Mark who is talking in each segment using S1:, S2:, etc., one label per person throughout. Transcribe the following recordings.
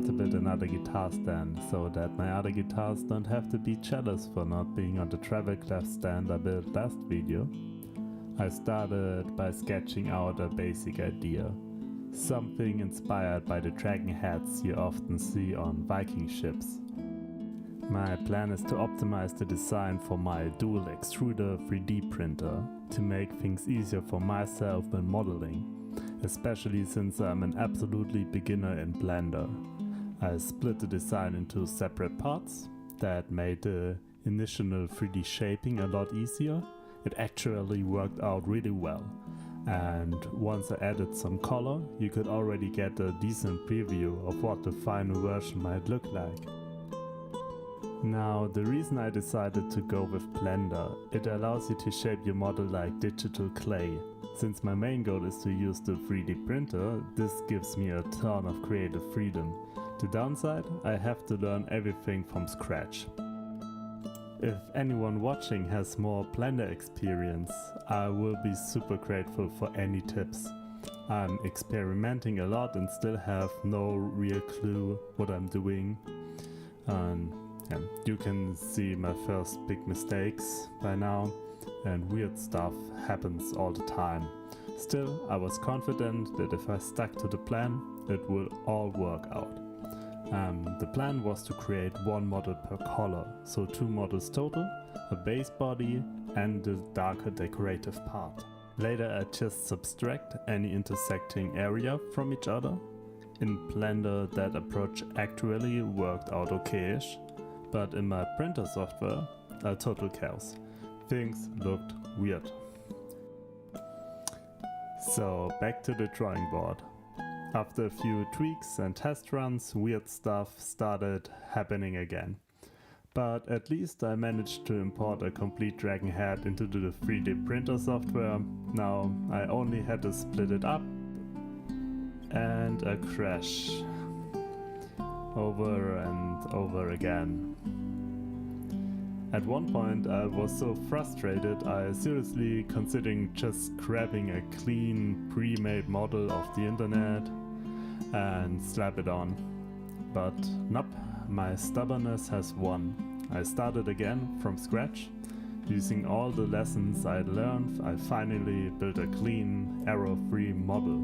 S1: to build another guitar stand so that my other guitars don't have to be jealous for not being on the treble clef stand I built last video. I started by sketching out a basic idea, something inspired by the dragon heads you often see on Viking ships. My plan is to optimize the design for my dual extruder 3D printer to make things easier for myself when modeling. Especially since I'm an absolutely beginner in Blender. I split the design into separate parts that made the initial 3D shaping a lot easier. It actually worked out really well, and once I added some color, you could already get a decent preview of what the final version might look like. Now, the reason I decided to go with Blender, it allows you to shape your model like digital clay. Since my main goal is to use the 3D printer, this gives me a ton of creative freedom. The downside, I have to learn everything from scratch. If anyone watching has more Blender experience, I will be super grateful for any tips. I'm experimenting a lot and still have no real clue what I'm doing. You can see my first big mistakes by now, and weird stuff happens all the time. Still, I was confident that if I stuck to the plan, it would all work out. The plan was to create one model per color, so 2 models total, a base body and the darker decorative part. Later I just subtract any intersecting area from each other. In Blender that approach actually worked out okay-ish, but in my printer software, a total chaos. Things looked weird. So back to the drawing board. After a few tweaks and test runs, weird stuff started happening again. But at least I managed to import a complete dragon head into the 3D printer software. Now I only had to split it up and a crash. Over and over again. At one point I was so frustrated I seriously considering just grabbing a clean pre-made model of the internet and slap it on. But nope, my stubbornness has won. I started again from scratch. Using all the lessons I learned, I finally built a clean, error-free model.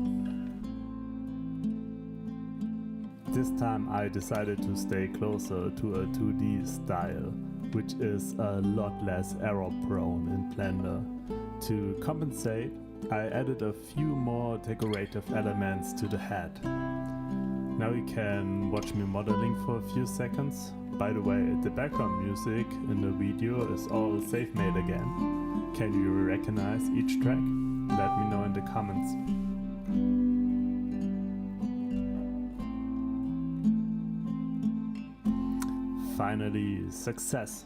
S1: This time I decided to stay closer to a 2D style, which is a lot less error-prone in Blender. To compensate, I added a few more decorative elements to the head. Now you can watch me modeling for a few seconds. By the way, the background music in the video is all safe-made again. Can you recognize each track? Let me know in the comments. Finally, success!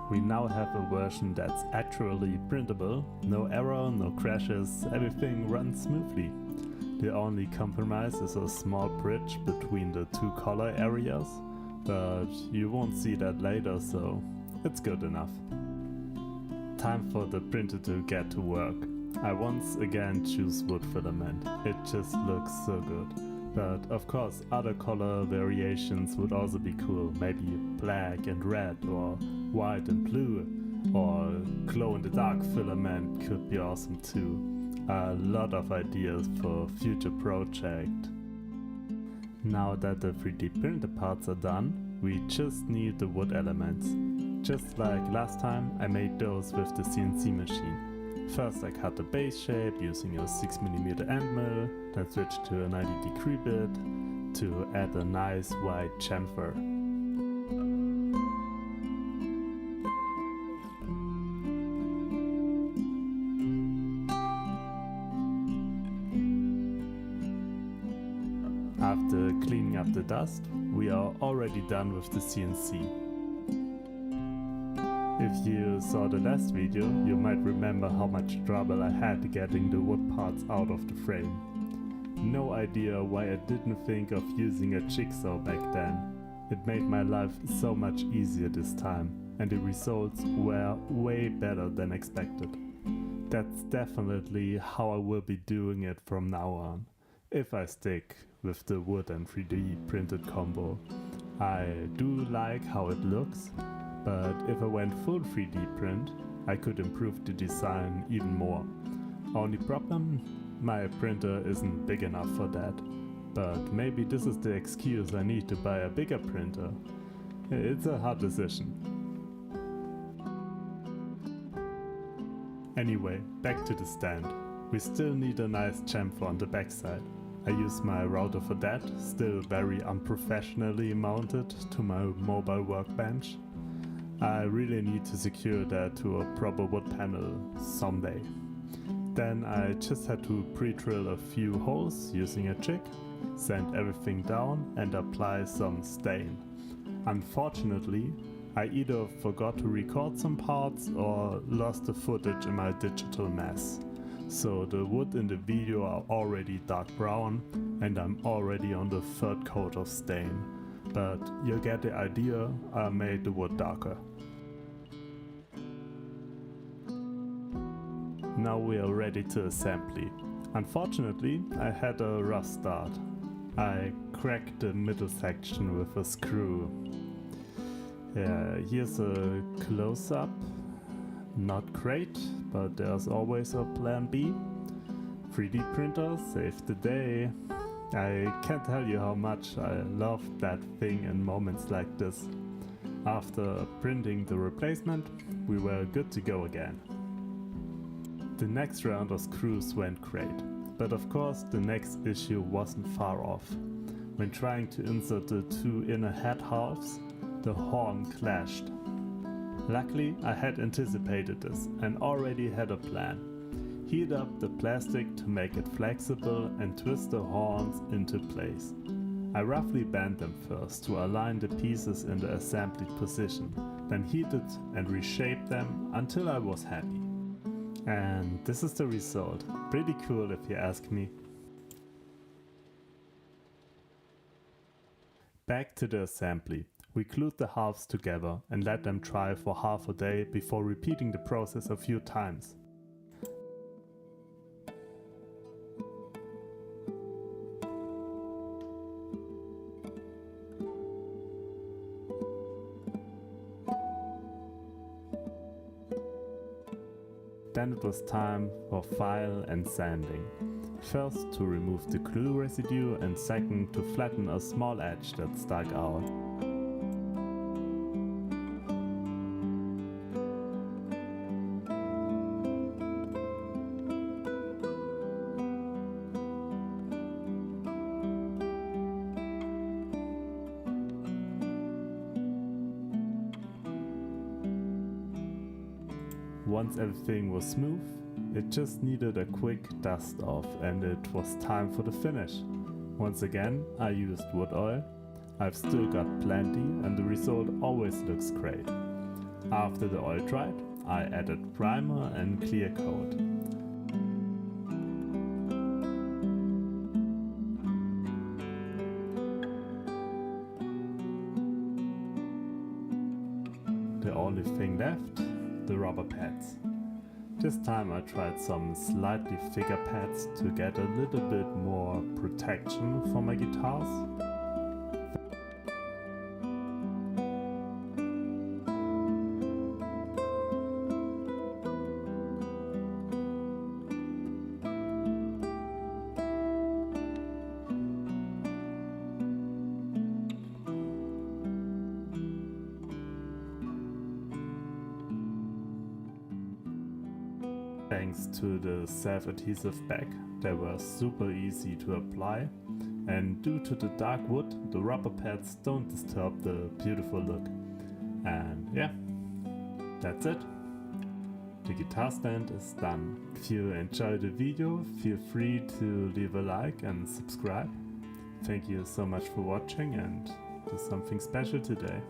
S1: We now have a version that's actually printable, no error, no crashes, everything runs smoothly. The only compromise is a small bridge between the 2 color areas, but you won't see that later, so it's good enough. Time for the printer to get to work. I once again choose wood filament, it just looks so good. But of course other color variations would also be cool, maybe black and red or white and blue, or glow in the dark filament could be awesome too. A lot of ideas for future project. Now that the 3D printer parts are done, we just need the wood elements. Just like last time, I made those with the CNC machine. First I cut the base shape using a 6mm end mill, then switched to a 90-degree bit to add a nice white chamfer. After cleaning up the dust, we are already done with the CNC. If you saw the last video, you might remember how much trouble I had getting the wood parts out of the frame. No idea why I didn't think of using a jigsaw back then. It made my life so much easier this time, and the results were way better than expected. That's definitely how I will be doing it from now on, if I stick with the wood and 3D printed combo. I do like how it looks, but if I went full 3D print, I could improve the design even more. Only problem, my printer isn't big enough for that. But maybe this is the excuse I need to buy a bigger printer. It's a hard decision. Anyway, back to the stand. We still need a nice chamfer on the backside. I use my router for that, still very unprofessionally mounted to my mobile workbench. I really need to secure that to a proper wood panel someday. Then I just had to pre-drill a few holes using a jig, sand everything down and apply some stain. Unfortunately, I either forgot to record some parts or lost the footage in my digital mess. So the wood in the video are already dark brown and I'm already on the third coat of stain. But you get the idea, I made the wood darker. Now we are ready to assembly. Unfortunately, I had a rough start. I cracked the middle section with a screw. Yeah, here's a close-up. Not great, but there's always a plan B. 3D printer saved the day. I can't tell you how much I love that thing in moments like this. After printing the replacement, we were good to go again. The next round of screws went great, but of course the next issue wasn't far off. When trying to insert the two inner head halves, the horn clashed. Luckily, I had anticipated this and already had a plan. Heat up the plastic to make it flexible and twist the horns into place. I roughly bent them first to align the pieces in the assembled position, then heated and reshaped them until I was happy. And this is the result. Pretty cool if you ask me. Back to the assembly. We glued the halves together and let them dry for half a day before repeating the process a few times. Then it was time for file and sanding. First to remove the glue residue and second to flatten a small edge that stuck out. Once everything was smooth, it just needed a quick dust off and it was time for the finish. Once again, I used wood oil. I've still got plenty and the result always looks great. After the oil dried, I added primer and clear coat. The only thing left, the rubber pads. This time I tried some slightly thicker pads to get a little bit more protection for my guitars. Thanks to the self-adhesive bag, they were super easy to apply, and due to the dark wood, the rubber pads don't disturb the beautiful look. And yeah, that's it. The guitar stand is done. If you enjoyed the video, feel free to leave a like and subscribe. Thank you so much for watching and do something special today.